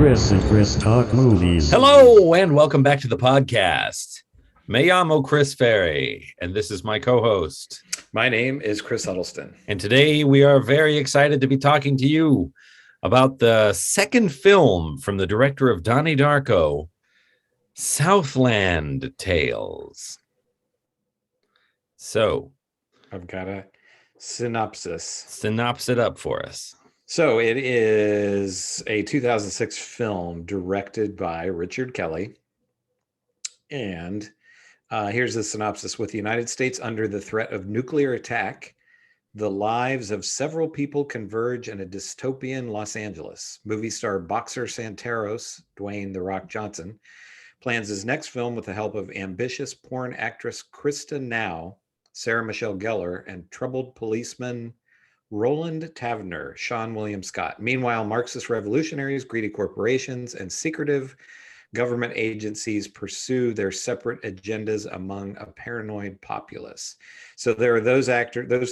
Chris and Chris Talk Movies. Hello, and welcome back to the podcast. Me llamo Chris Ferry, and this is my co-host. My name is Chris Huddleston. And today we are very excited to be talking to you about the second film from the director of Donnie Darko, Southland Tales. So, I've got a synopsis. Synopsis it up for us. So it is a 2006 film directed by Richard Kelly. And here's the synopsis. With the United States under the threat of nuclear attack, the lives of several people converge in a dystopian Los Angeles. Movie star boxer Santeros, Dwayne "The Rock" Johnson, plans his next film with the help of ambitious porn actress Krista Now, Sarah Michelle Gellar, and troubled policeman Roland Taverner, Seann William Scott. Meanwhile, Marxist revolutionaries, greedy corporations, and secretive government agencies pursue their separate agendas among a paranoid populace. So there are those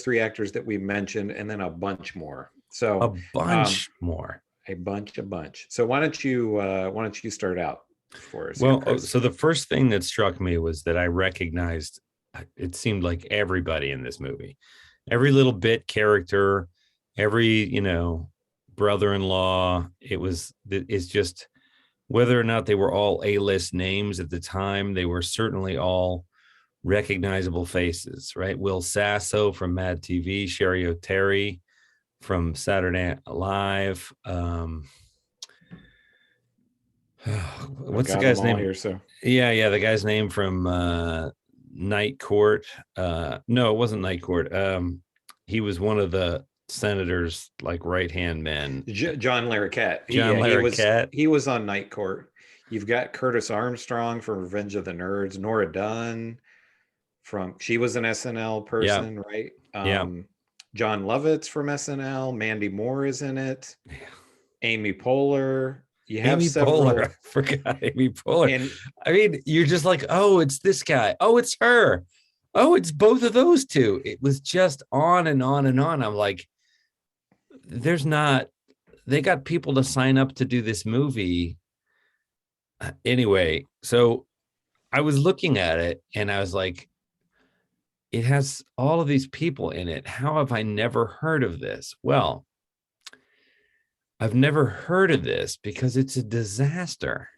three actors that we mentioned, and then a bunch more. So a bunch more. A bunch. So why don't you start out for us? Well, so the first thing that struck me was that I recognized, it seemed like everybody in this movie. Every little bit character, every, brother-in-law, it's just whether or not they were all A-list names at the time, they were certainly all recognizable faces, right? Will Sasso from Mad TV, Sherry O'Terry from Saturday Night Live. What's the guy's name? Here, so. Yeah, the guy's name from Night Court. No, it wasn't Night Court. He was one of the senators, like right-hand men. John Larroquette. He was on Night Court. You've got Curtis Armstrong from Revenge of the Nerds. Nora Dunn she was an SNL person, right? John Lovitz from SNL. Mandy Moore is in it. Yeah. Amy Poehler. Poehler. I forgot Amy Poehler. And I mean, you're just like, oh, it's this guy. Oh, it's her. Oh, it's both of those two. It was just on and on and on. I'm like, they got people to sign up to do this movie. Anyway, so I was looking at it and I was like, it has all of these people in it. How have I never heard of this? Well, I've never heard of this because it's a disaster.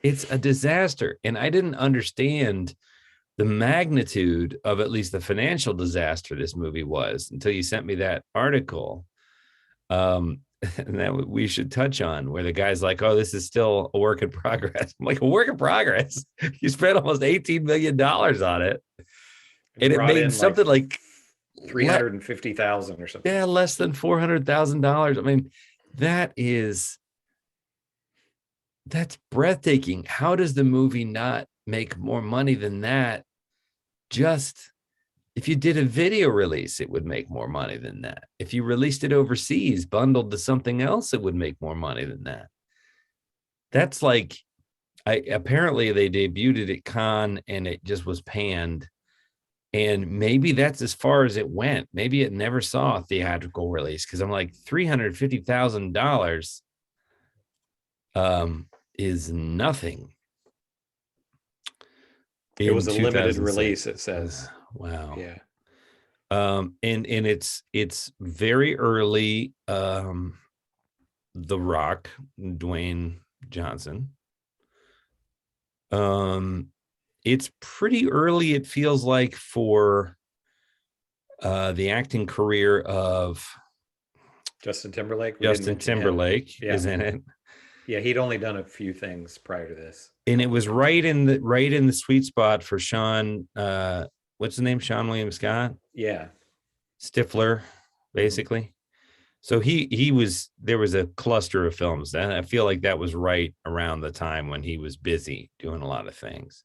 It's a disaster. And I didn't understand the magnitude of at least the financial disaster this movie was until you sent me that article and that we should touch on, where the guy's like, oh, this is still a work in progress. I'm like, a work in progress? You spent almost $18 million on it. And it made something like $350,000 or something. Yeah, less than $400,000. I mean, that's breathtaking. How does the movie not make more money than that? Just if you did a video release, it would make more money than that. If you released it overseas, bundled to something else, it would make more money than that. That's like, apparently they debuted it at Cannes and it just was panned. And maybe that's as far as it went. Maybe it never saw a theatrical release, because I'm like, $350,000 is nothing. It was a limited release, it says. Wow. Yeah. And it's very early. The Rock, Dwayne Johnson. It's pretty early, it feels like, for the acting career of Justin Timberlake. Justin Timberlake is in it. Yeah, he'd only done a few things prior to this. And it was right in the sweet spot for Seann. What's the name? Seann William Scott? Yeah. Stifler, basically. Mm-hmm. So there was a cluster of films, and I feel like that was right around the time when he was busy doing a lot of things.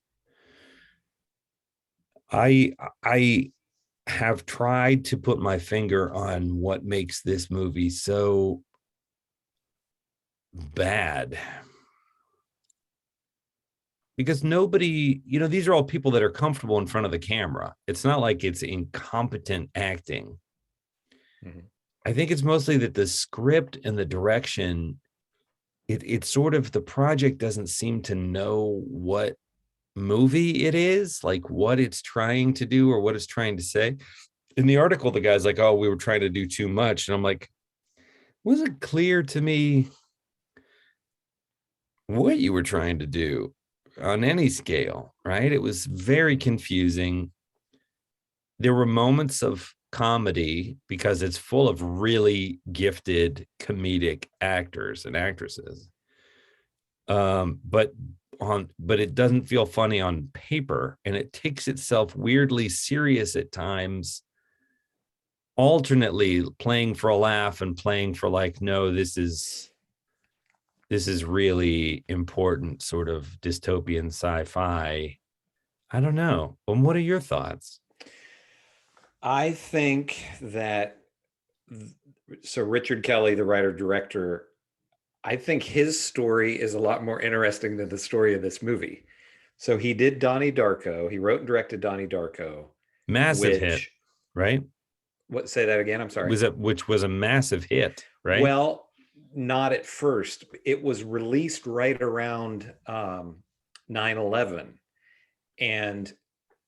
I have tried to put my finger on what makes this movie so bad. Because nobody, these are all people that are comfortable in front of the camera. It's not like it's incompetent acting. Mm-hmm. I think it's mostly that the script and the direction it's sort of, the project doesn't seem to know what movie it is, like what it's trying to do or what it's trying to say. In the article, the guy's like, oh, we were trying to do too much. And I'm like, wasn't clear to me what you were trying to do on any scale, right? It was very confusing. There were moments of comedy because it's full of really gifted comedic actors and actresses. But it doesn't feel funny on paper, and it takes itself weirdly serious at times, alternately playing for a laugh and playing for like, no, this is really important sort of dystopian sci-fi. I don't know. What are your thoughts? I think that so Richard Kelly, the writer director, I think his story is a lot more interesting than the story of this movie. So he did Donnie Darko. He wrote and directed Donnie Darko, Massive hit, which, right? what, say that again? I'm sorry. Which was a massive hit, right? Well, not at first. It was released right around 9/11, and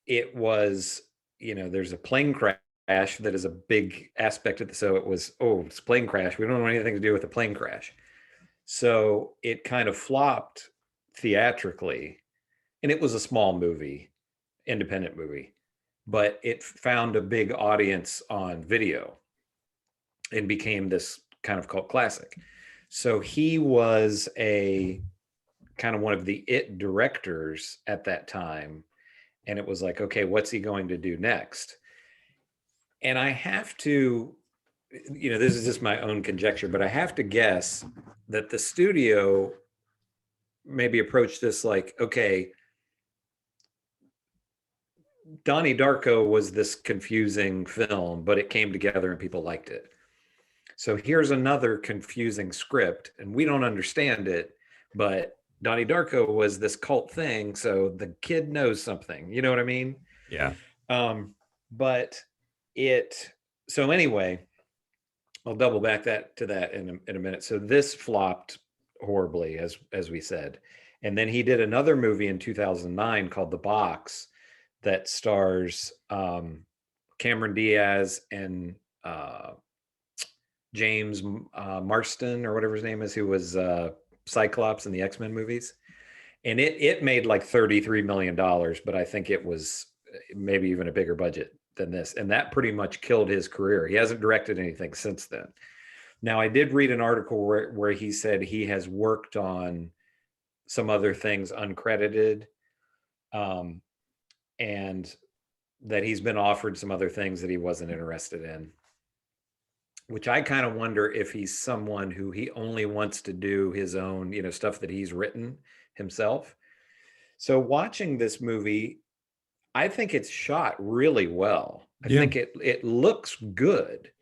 it was, there's a plane crash that is a big aspect of the, so it was, oh, it's a plane crash. We don't want anything to do with the plane crash. So it kind of flopped theatrically, and it was a small movie, independent movie, but it found a big audience on video and became this kind of cult classic. So he was a kind of one of the it directors at that time. And it was like, okay, what's he going to do next? And I have to, this is just my own conjecture, but I have to guess that the studio maybe approached this like, okay, Donnie Darko was this confusing film, but it came together and people liked it. So here's another confusing script, and we don't understand it, but Donnie Darko was this cult thing, so the kid knows something. You know what I mean? Yeah. But so anyway, I'll double back to that in a minute. So this flopped horribly, as we said. And then he did another movie in 2009 called The Box that stars Cameron Diaz and James Marston, or whatever his name is, who was Cyclops in the X-Men movies. And it made like $33 million, but I think it was maybe even a bigger budget than this. And that pretty much killed his career. He hasn't directed anything since then. Now, I did read an article where he said he has worked on some other things uncredited, and that he's been offered some other things that he wasn't interested in, which I kind of wonder if he's someone who he only wants to do his own, stuff that he's written himself. So watching this movie, I think it's shot really well. I think it looks good.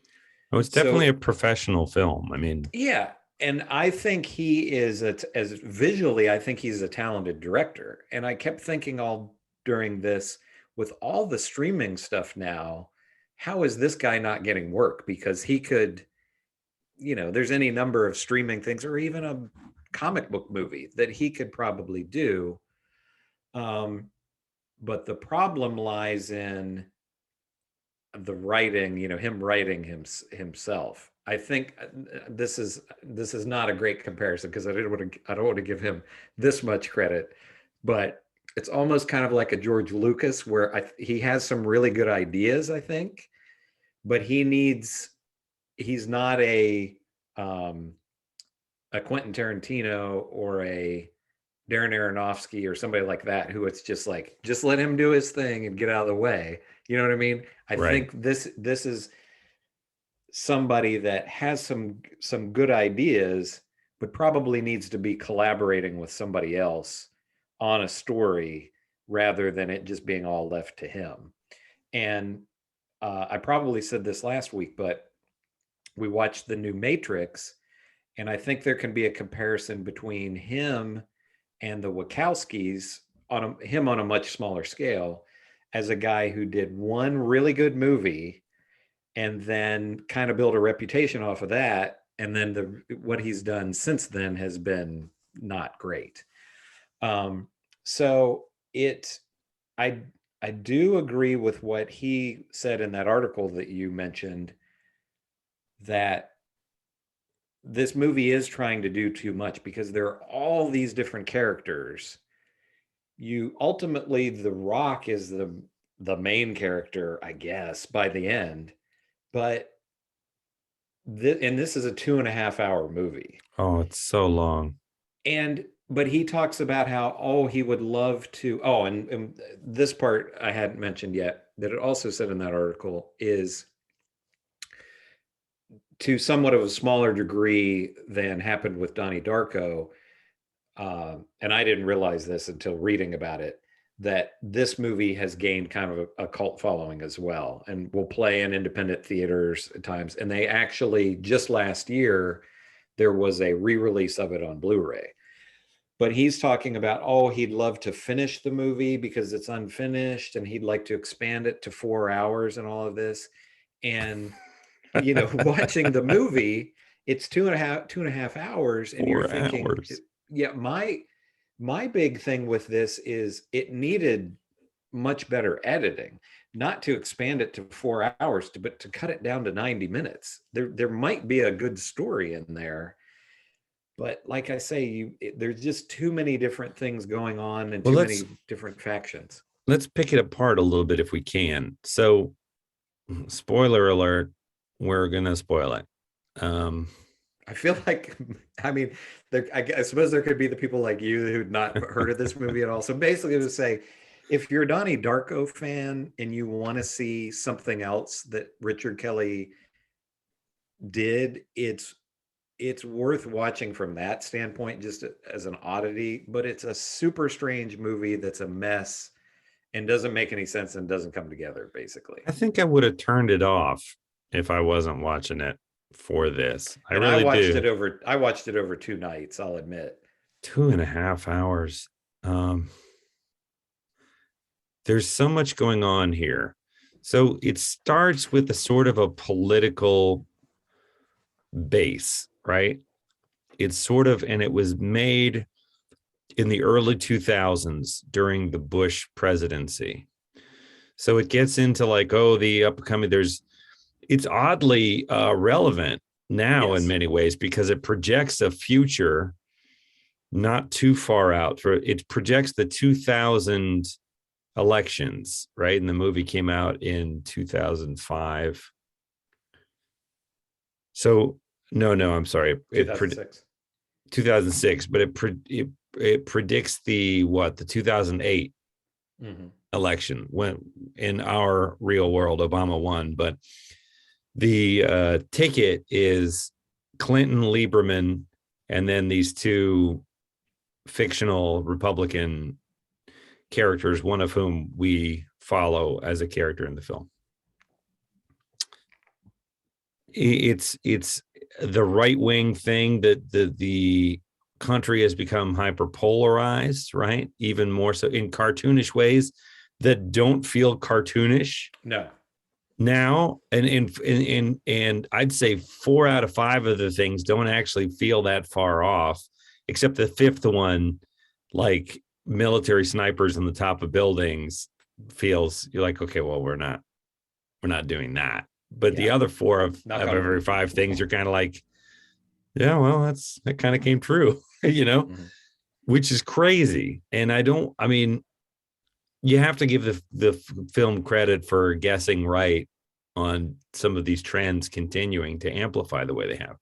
Oh, it's definitely a professional film. I mean, yeah. And I think he is, as visually, I think he's a talented director. And I kept thinking all during this, with all the streaming stuff now, how is this guy not getting work? Because he could, there's any number of streaming things, or even a comic book movie that he could probably do. But the problem lies in the writing, him writing himself. I think this is not a great comparison, because I don't want to give him this much credit, but it's almost kind of like a George Lucas, where he has some really good ideas, I think, but he's not a Quentin Tarantino or a Darren Aronofsky or somebody like that, who it's just like, just let him do his thing and get out of the way. You know what I mean? I think this is somebody that has some good ideas, but probably needs to be collaborating with somebody else on a story, rather than it just being all left to him. And I probably said this last week, but we watched the new Matrix, and I think there can be a comparison between him and the Wachowskis, him on a much smaller scale, as a guy who did one really good movie and then kind of built a reputation off of that, and then what he's done since then has been not great. So I I do agree with what he said in that article that you mentioned, that this movie is trying to do too much because there are all these different characters. You ultimately, The Rock is the main character, I guess, by the end, but and this is a 2.5 hour movie. Oh, it's so long. But he talks about how, oh, he would love to. Oh, and this part I hadn't mentioned yet, that it also said in that article, is to somewhat of a smaller degree than happened with Donnie Darko. And I didn't realize this until reading about it, that this movie has gained kind of a cult following as well, and will play in independent theaters at times. And they actually, just last year, there was a re-release of it on Blu-ray. But he's talking about, oh, he'd love to finish the movie because it's unfinished, and he'd like to expand it to 4 hours and all of this. And, watching the movie, it's 2.5 hours, and you're thinking, 4 hours. Yeah, my big thing with this is it needed much better editing, not to expand it to 4 hours, but to cut it down to 90 minutes. There might be a good story in there, but like I say, there's just too many different things going on, and too many different factions. Let's pick it apart a little bit if we can. So, spoiler alert, we're gonna spoil it. I feel like, I mean, I suppose there could be the people like you who'd not heard of this movie at all. So basically, to say, if you're a Donnie Darko fan and you want to see something else that Richard Kelly did, it's worth watching from that standpoint, just as an oddity. But it's a super strange movie that's a mess and doesn't make any sense and doesn't come together, basically. I think I would have turned it off if I wasn't watching it for this. I watched it over 2 nights, I'll admit. 2.5 hours. There's so much going on here. So it starts with a sort of a political base, right? It's sort of, and it was made in the early 2000s during the Bush presidency. So it gets into like, oh, the upcoming, it's oddly relevant now, yes, in many ways, because it projects a future not too far out. It projects the 2000 elections, right? And the movie came out in 2005. So no, I'm sorry. 2006, but it predicts the 2008 election, when in our real world Obama won, but the ticket is Clinton, Lieberman, and then these two fictional Republican characters, one of whom we follow as a character in the film. It's the right-wing thing that the country has become hyper-polarized, right? Even more so in cartoonish ways that don't feel cartoonish. No. Now, and I'd say 4 out of 5 of the things don't actually feel that far off, except the fifth one, like military snipers on the top of buildings, feels, you're like, okay, well, we're not doing that. But the other 4 of every 5 things, you're kind of like, yeah, well, that kind of came true, which is crazy. And you have to give the film credit for guessing right on some of these trends continuing to amplify the way they have.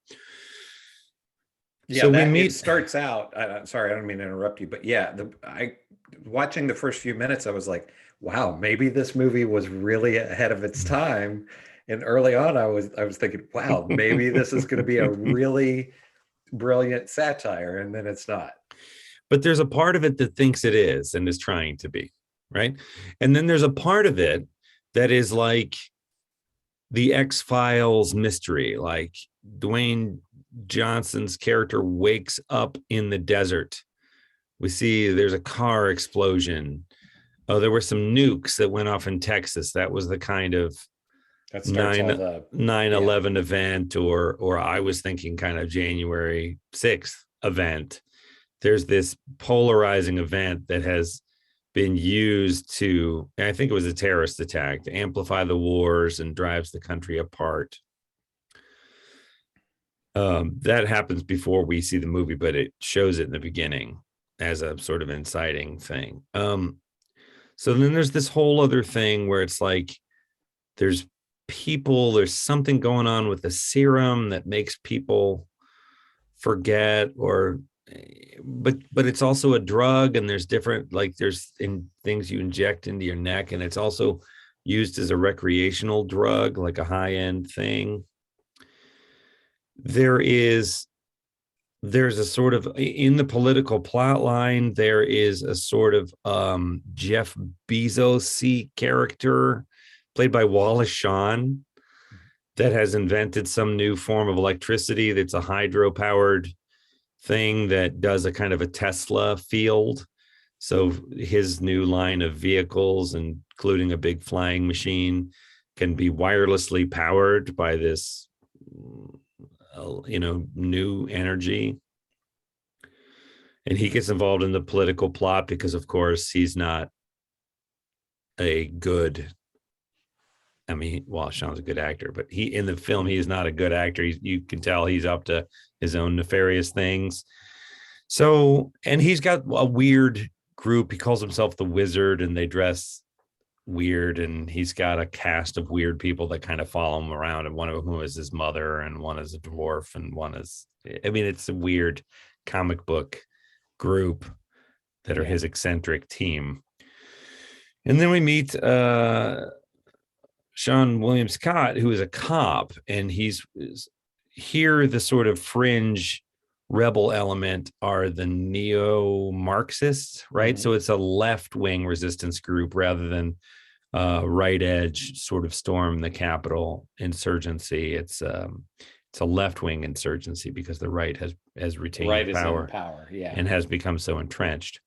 Yeah, so it starts out. Sorry, I don't mean to interrupt you, but yeah, watching the first few minutes, I was like, wow, maybe this movie was really ahead of its time. And early on, I was thinking, wow, maybe this is going to be a really brilliant satire, and then it's not. But there's a part of it that thinks it is and is trying to be, right? And then there's a part of it that is like the X-Files mystery, like Dwayne Johnson's character wakes up in the desert. We see there's a car explosion. Oh, there were some nukes that went off in Texas. That was the kind of That starts all 9 the 9/11 event, or I was thinking kind of January 6th event. There's this polarizing event that has been used to, I think it was a terrorist attack, to amplify the wars and drives the country apart. That happens before we see the movie, but it shows it in the beginning as a sort of inciting thing. So then there's this whole other thing where it's like there's there's something going on with the serum that makes people forget, or but it's also a drug, and there's different, like there's things you inject into your neck, and it's also used as a recreational drug, like a high-end thing. There's a sort of, in the political plot line, there is a sort of Jeff Bezos-y character played by Wallace Shawn that has invented some new form of electricity that's a hydro-powered thing that does a kind of a Tesla field. So his new line of vehicles, including a big flying machine, can be wirelessly powered by this new energy. And he gets involved in the political plot because, of course, he's not a good, I mean, well, Sean's a good actor, but in the film, he is not a good actor. You can tell he's up to his own nefarious things. So, and he's got a weird group. He calls himself the Wizard, and they dress weird, and he's got a cast of weird people that kind of follow him around, and one of whom is his mother, and one is a dwarf, and one is, I mean, it's a weird comic book group that are his eccentric team. And then we meet Seann William Scott, who is a cop, and he's here. The sort of fringe rebel element are the neo-Marxists, right? Mm-hmm. So it's a left-wing resistance group rather than right edge sort of storm the Capitol insurgency. It's a left-wing insurgency because the right has retained power, and has become so entrenched.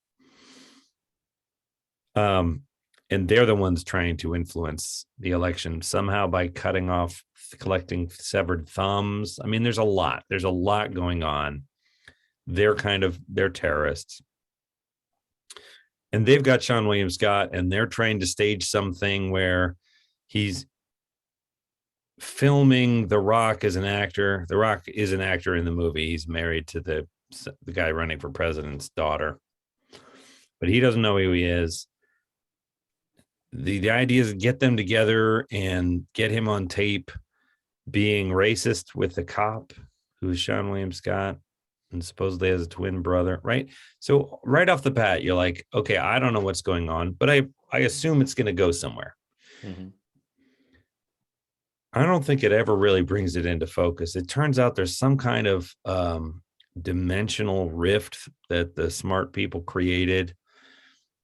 And they're the ones trying to influence the election somehow by collecting severed thumbs. I mean, there's a lot going on. They're terrorists. And they've got Seann William Scott, and they're trying to stage something where he's filming The Rock as an actor. The Rock is an actor in the movie. He's married to the guy running for president's daughter, but he doesn't know who he is. The idea is to get them together and get him on tape being racist with the cop, who is Seann William Scott, and supposedly has a twin brother, right? So right off the bat, you're like, okay, I don't know what's going on, but I assume it's going to go somewhere. Mm-hmm. I don't think it ever really brings it into focus. It turns out there's some kind of dimensional rift that the smart people created,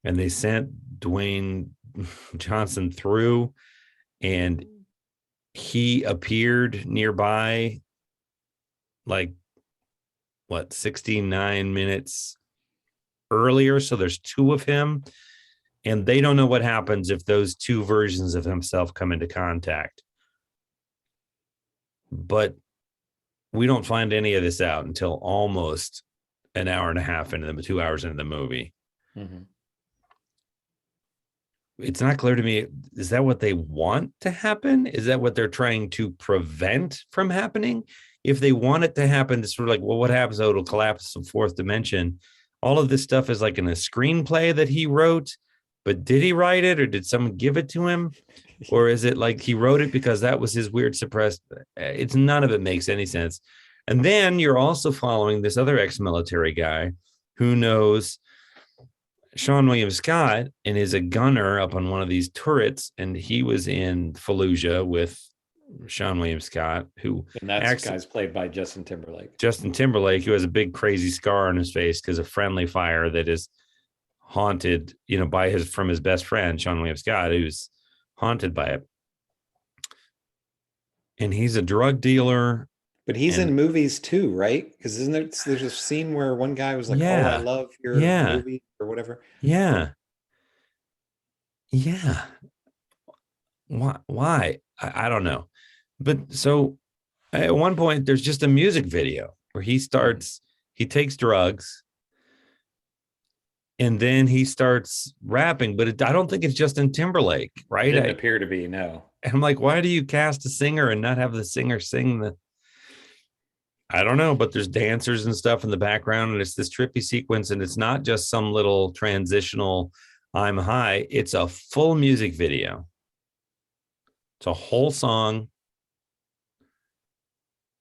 and they sent Dwayne Johnson through, and he appeared nearby, like 69 minutes earlier. So there's two of him, and they don't know what happens if those two versions of himself come into contact. But we don't find any of this out until almost an hour and a half into 2 hours into the movie. Mm-hmm. It's not clear to me, is that what they want to happen? Is that what they're trying to prevent from happening? If they want it to happen, it's sort of like, well, what happens? Oh, it'll collapse the fourth dimension. All of this stuff is like in a screenplay that he wrote, but did he write it, or did someone give it to him? Or is it like he wrote it because that was his weird suppressed? It's none of it makes any sense. And then you're also following this other ex-military guy who knows Seann William Scott and is a gunner up on one of these turrets, and he was in Fallujah with Seann William Scott, and that guy's played by Justin Timberlake. Justin Timberlake, who has a big crazy scar on his face because of friendly fire that is haunted, from his best friend Seann William Scott, who's haunted by it. And he's a drug dealer. But he's in movies too, right? Because there's a scene where one guy was like, "Oh, I love your movie," or whatever. Yeah. Why? I don't know. But so at one point, there's just a music video where he takes drugs and then he starts rapping, but I don't think it's Justin Timberlake, right? Didn't appear to be, no. I'm like, why do you cast a singer and not have the singer sing the? I don't know, but there's dancers and stuff in the background, and it's this trippy sequence, and it's not just some little transitional I'm high, it's a full music video. It's a whole song.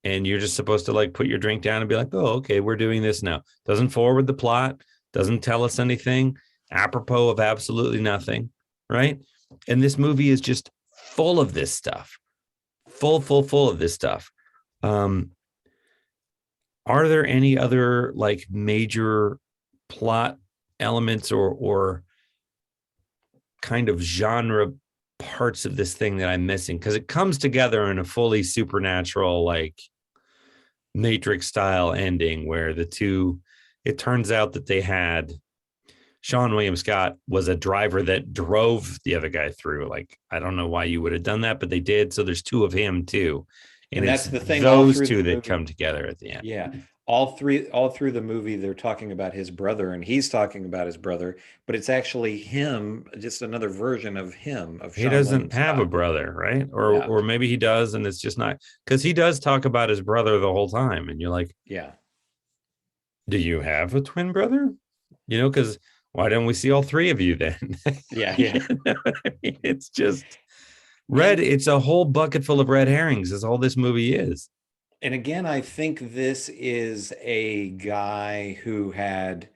And you're just supposed to like put your drink down and be like, oh, okay, we're doing this now. Doesn't forward the plot, doesn't tell us anything, apropos of absolutely nothing, right? And this movie is just full of this stuff, full of this stuff. Are there any other like major plot elements or kind of genre parts of this thing that I'm missing? Because it comes together in a fully supernatural, like Matrix style ending where the two, it turns out that they had Seann William Scott was a driver that drove the other guy through. Like, I don't know why you would have done that, but they did. So there's two of him too. And that's the thing. Those two that come together at the end. Yeah. All through the movie, they're talking about his brother and he's talking about his brother, but it's actually him, just another version of him. He doesn't have a brother, right? Or maybe he does, and it's just not, because he does talk about his brother the whole time. And you're like, yeah, do you have a twin brother? You know, because why don't we see all three of you then? Yeah. You know what I mean? It's just it's a whole bucket full of red herrings is all this movie is. And again, I think this is a guy who had,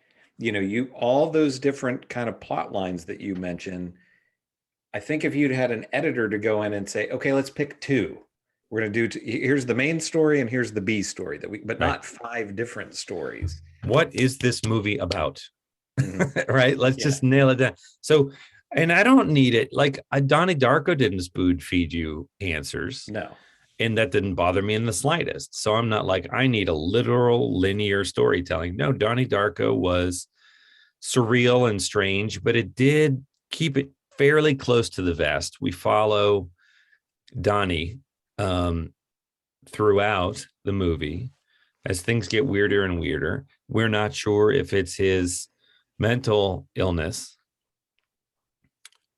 all those different kind of plot lines that you mentioned. I think if you'd had an editor to go in and say, okay, let's pick two. We're going to do, here's the main story and here's the B story but not 5 different stories. What is this movie about? Mm-hmm. Right. Let's just nail it down. So, and I don't need it. Like Donnie Darko didn't spoon feed you answers. No. And that didn't bother me in the slightest. So I'm not like, I need a literal linear storytelling. No, Donnie Darko was surreal and strange, but it did keep it fairly close to the vest. We follow Donnie throughout the movie as things get weirder and weirder. We're not sure if it's his mental illness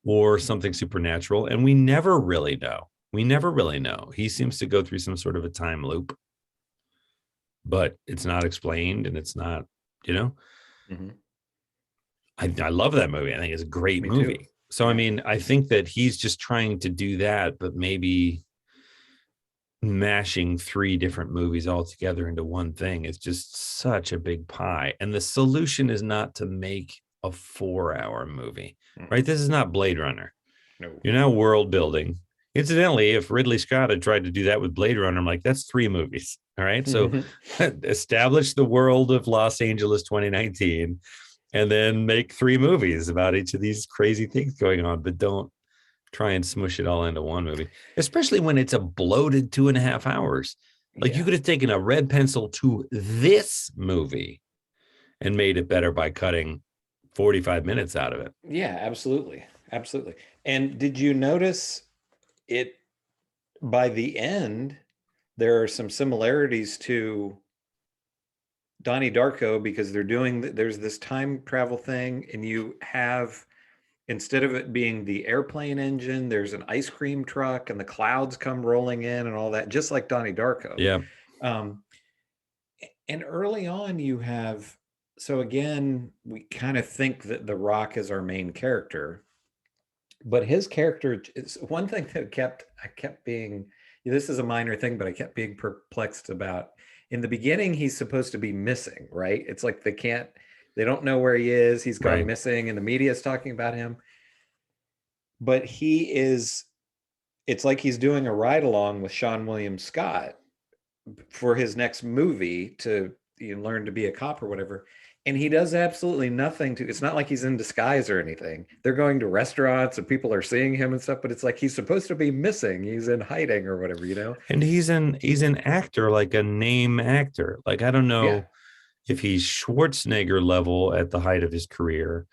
or something supernatural, and we never really know. He seems to go through some sort of a time loop, but it's not explained, and it's not, mm-hmm. I love that movie. I think it's a great movie. Too. So, I mean, I think that he's just trying to do that, but maybe mashing 3 different movies all together into one thing is just such a big pie. And the solution is not to make a 4-hour movie, right? This is not Blade Runner. No. You're now world building. Incidentally, if Ridley Scott had tried to do that with Blade Runner, I'm like, that's 3 movies. All right. So establish the world of Los Angeles 2019 and then make 3 movies about each of these crazy things going on, but don't try and smush it all into one movie, especially when it's a bloated 2.5 hours. Like you could have taken a red pencil to this movie and made it better by cutting 45 minutes out of it. Yeah, absolutely. Absolutely. And did you notice it by the end, there are some similarities to Donnie Darko because there's this time travel thing, and you have, instead of it being the airplane engine, there's an ice cream truck and the clouds come rolling in and all that, just like Donnie Darko. Yeah. And early on you have, so again, we kind of think that The Rock is our main character, but his character is one thing that I kept being, this is a minor thing, but I kept being perplexed about. In the beginning, he's supposed to be missing, right? It's like they don't know where he is. He's gone missing and the media is talking about him. But it's like he's doing a ride along with Seann William Scott for his next movie to learn to be a cop or whatever. And he does absolutely nothing it's not like he's in disguise or anything. They're going to restaurants and people are seeing him and stuff, but it's like he's supposed to be missing. He's in hiding or whatever, And he's an actor, like a name actor. Like, I don't know if he's Schwarzenegger level at the height of his career,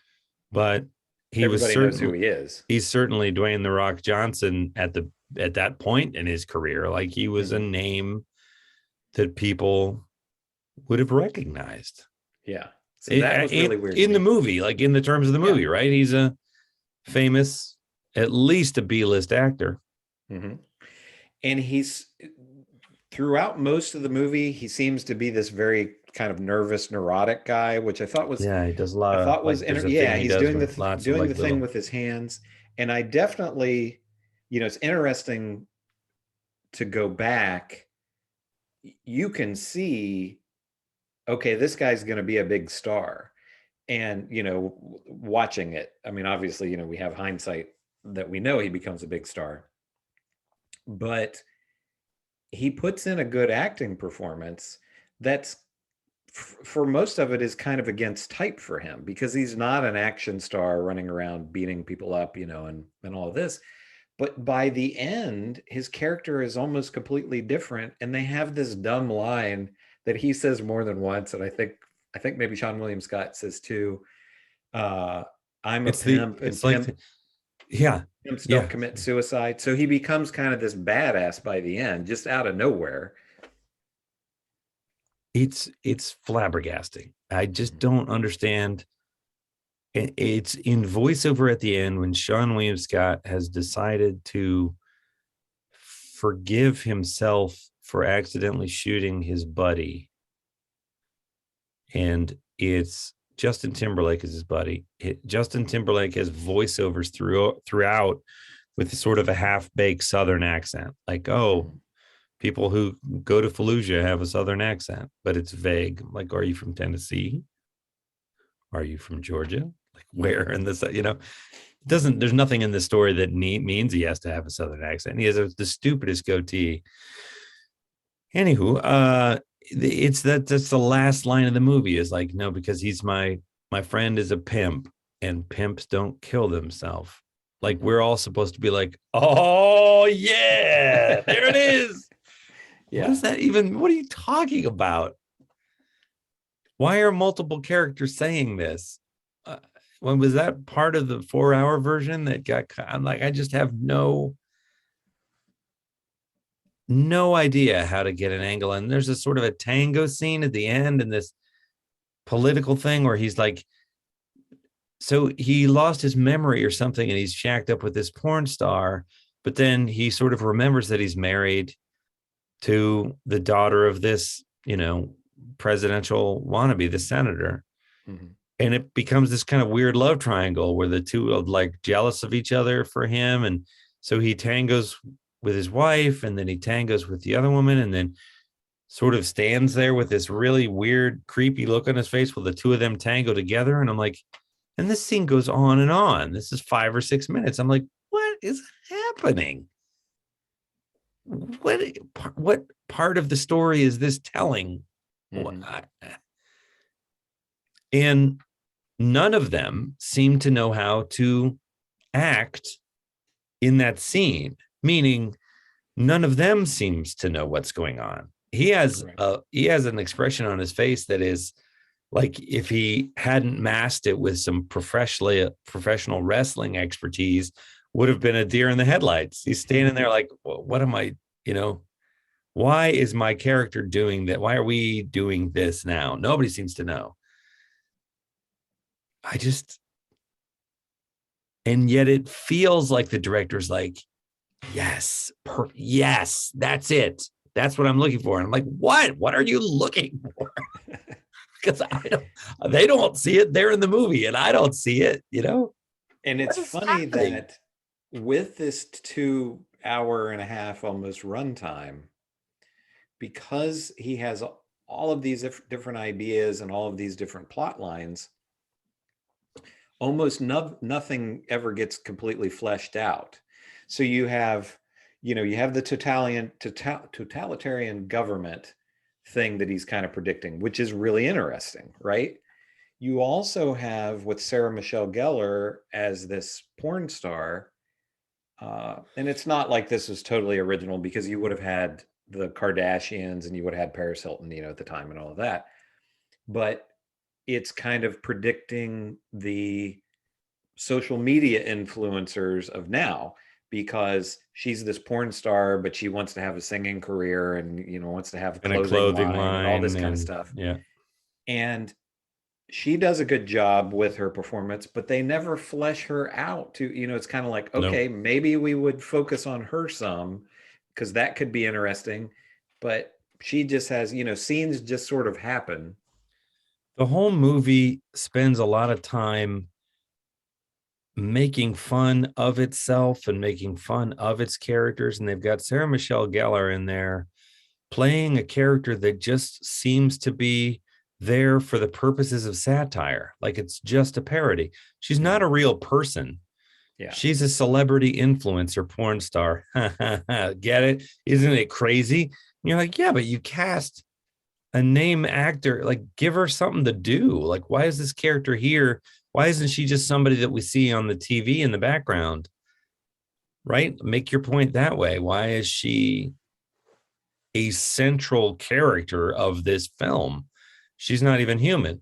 but he was Everybody knows who certainly he is. he's certainly Dwayne the Rock Johnson at that point in his career. Like he was a name that people would have recognized. Yeah. So that was really weird in the movie, like in the terms of the movie, right? He's a famous, at least a B-list actor. Mm-hmm. And he's throughout most of the movie, he seems to be this very kind of nervous, neurotic guy, which I thought was he does a lot I of thought was like there's a yeah, thing he he's does doing with lots of doing like the thing little with his hands. And I definitely, it's interesting to go back. You can see, okay, this guy's going to be a big star. And, watching it, I mean, obviously, we have hindsight that we know he becomes a big star, but he puts in a good acting performance that's for most of it is kind of against type for him because he's not an action star running around beating people up, and all of this. But by the end, his character is almost completely different. And they have this dumb line that he says more than once. And I think maybe Seann William Scott says too, I'm a pimp and it's like pimps don't commit suicide. So he becomes kind of this badass by the end, just out of nowhere. It's flabbergasting. I just don't understand. It's in voiceover at the end when Seann William Scott has decided to forgive himself for accidentally shooting his buddy. And it's Justin Timberlake is his buddy. Justin Timberlake has voiceovers throughout with sort of a half-baked Southern accent. Like, people who go to Fallujah have a Southern accent, but it's vague. Like, are you from Tennessee? Are you from Georgia? Like, where in this, there's nothing in the story that means he has to have a Southern accent. He has the stupidest goatee. Anywho, that's the last line of the movie is like, no, because he's my friend is a pimp and pimps don't kill themselves. Like, we're all supposed to be like, oh yeah, there it is. Yeah. What is that even? What are you talking about? Why are multiple characters saying this? When was that part of the 4-hour version that got? I'm like, I just have no idea how to get an angle. And there's a sort of a tango scene at the end and this political thing where he's like, so he lost his memory or something and he's shacked up with this porn star, but then he sort of remembers that he's married to the daughter of this, presidential wannabe, the senator. Mm-hmm. And it becomes this kind of weird love triangle where the two are like jealous of each other for him. And so he tangos with his wife and then he tangos with the other woman and then sort of stands there with this really weird, creepy look on his face while the two of them tango together. And I'm like, and this scene goes on and on. This is 5 or 6 minutes. I'm like, what is happening? What part of the story is this telling? Mm-hmm. And none of them seem to know how to act in that scene, meaning none of them seems to know what's going on. He has an expression on his face that is like if he hadn't masked it with some professional wrestling expertise, would have been a deer in the headlights. He's standing there like, well, what am I, why is my character doing that? Why are we doing this now? Nobody seems to know. And yet it feels like the director's like, yes, yes, that's it. That's what I'm looking for. And I'm like, what are you looking for? Because they don't see it. They're in the movie and I don't see it, And it's funny that with this 2.5-hour almost runtime, because he has all of these different ideas and all of these different plot lines, almost nothing ever gets completely fleshed out. So you have the totalitarian government thing that he's kind of predicting, which is really interesting, right? You also have with Sarah Michelle Gellar as this porn star, and it's not like this is totally original because you would have had the Kardashians and you would have had Paris Hilton, at the time and all of that. But it's kind of predicting the social media influencers of now, because she's this porn star, but she wants to have a singing career and, wants to have a And a clothing clothing line and all this line, kind of and stuff. yeah. And she does a good job with her performance, but they never flesh her out to, it's kind of like, Nope. okay, maybe we would focus on her some, because that could be interesting. But she just has, scenes just sort of happen. The whole movie spends a lot of time making fun of itself and making fun of its characters. And they've got Sarah Michelle Gellar in there playing a character that just seems to be there for the purposes of satire. Like it's just a parody. She's not a real person. Yeah. She's a celebrity influencer porn star. Get it? Isn't it crazy? And you're like, yeah, but you cast a name actor, like give her something to do. Like, why is this character here? Why isn't she just somebody that we see on the TV in the background? Right? Make your point that way. Why is she a central character of this film? She's not even human.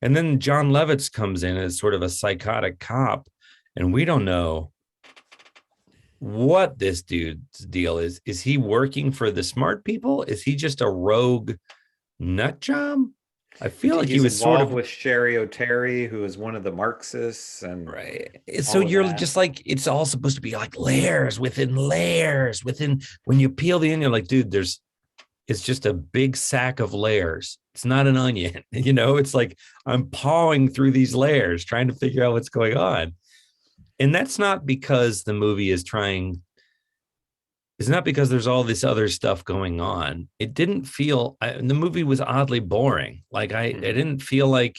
And then John Lovitz comes in as sort of a psychotic cop, and we don't know what this dude's deal is. Is he working for the smart people? Is he just a rogue nut job? I feel like he was sort of with Sherry O'Terry, who is one of the Marxists, and right. So you're that. just like, it's all supposed to be like layers within layers within. When you peel the onion, like, dude, it's just a big sack of layers. It's not an onion. It's like I'm pawing through these layers trying to figure out what's going on. And that's not because the movie is trying. It's not because there's all this other stuff going on. It didn't feel, the movie was oddly boring. Like I didn't feel like,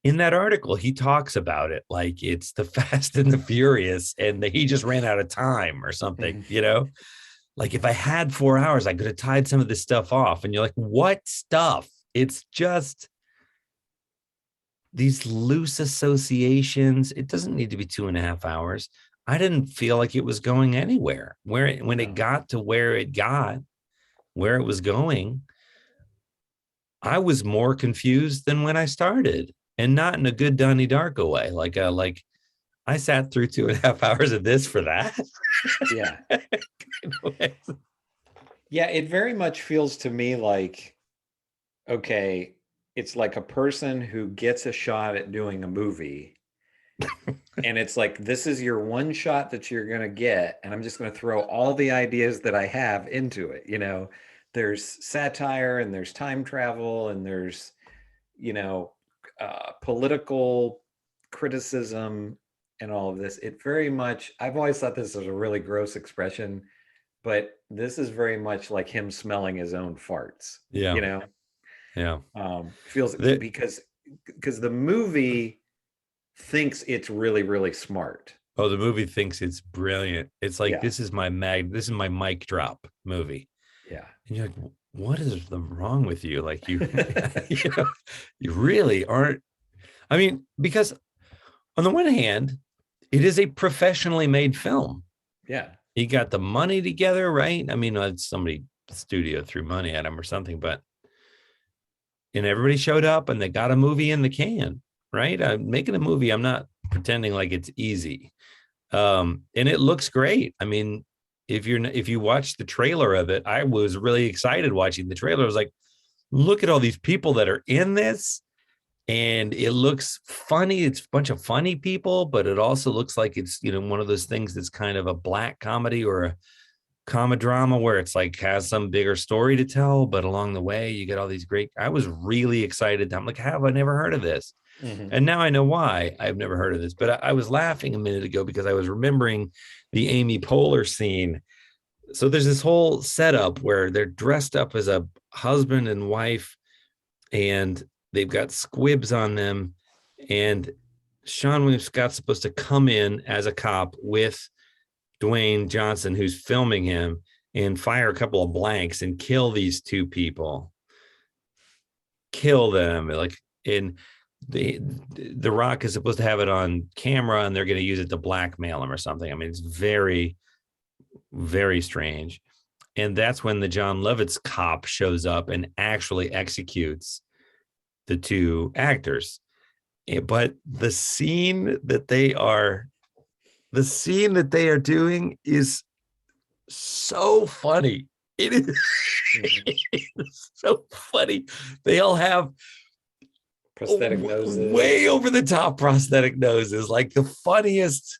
in that article, he talks about it like it's the Fast and the Furious and he just ran out of time or something, Like if I had 4 hours, I could have tied some of this stuff off. And you're like, what stuff? It's just these loose associations. It doesn't need to be 2.5 hours. I didn't feel like it was going anywhere. When it got to where it was going, I was more confused than when I started, and not in a good Donnie Darko way. Like I sat through 2.5 hours of this for that. Yeah. Yeah, it very much feels to me like, okay, it's like a person who gets a shot at doing a movie. And it's like, this is your one shot that you're going to get. And I'm just going to throw all the ideas that I have into it. There's satire and there's time travel and there's, political criticism and all of this. It very much, I've always thought this was a really gross expression, but this is very much like him smelling his own farts. Yeah. Yeah. Feels because the movie thinks it's really, really smart. Oh, the movie thinks it's brilliant. It's like, this is my mic drop movie. Yeah. And you're like, what is wrong with you? Like you you really aren't. I mean, because on the one hand, it is a professionally made film. Yeah. He got the money together, right? I mean, somebody studio threw money at him or something, and everybody showed up and they got a movie in the can, right? I'm making a movie. I'm not pretending like it's easy. And it looks great. I mean, if you watch the trailer of it, I was really excited watching the trailer. I was like, look at all these people that are in this. And it looks funny. It's a bunch of funny people, but it also looks like it's, one of those things that's kind of a black comedy or a comedy drama where it's like has some bigger story to tell, but along the way you get all these great. I was really excited. I'm like, how have I never heard of this? And now I know why I've never heard of this. But I was laughing a minute ago because I was remembering the Amy Poehler scene. So there's this whole setup where they're dressed up as a husband and wife, and they've got squibs on them. And Seann William Scott's supposed to come in as a cop with Dwayne Johnson, who's filming him, and fire a couple of blanks and kill these two people. Kill them. Like, in the Rock is supposed to have it on camera and they're going to use it to blackmail him or something. I mean, it's very, very strange. And that's when the John Lovitz cop shows up and actually executes the two actors. But the scene that they are doing is so funny. It is, it's so funny. They all have prosthetic noses, way over the top prosthetic noses, like the funniest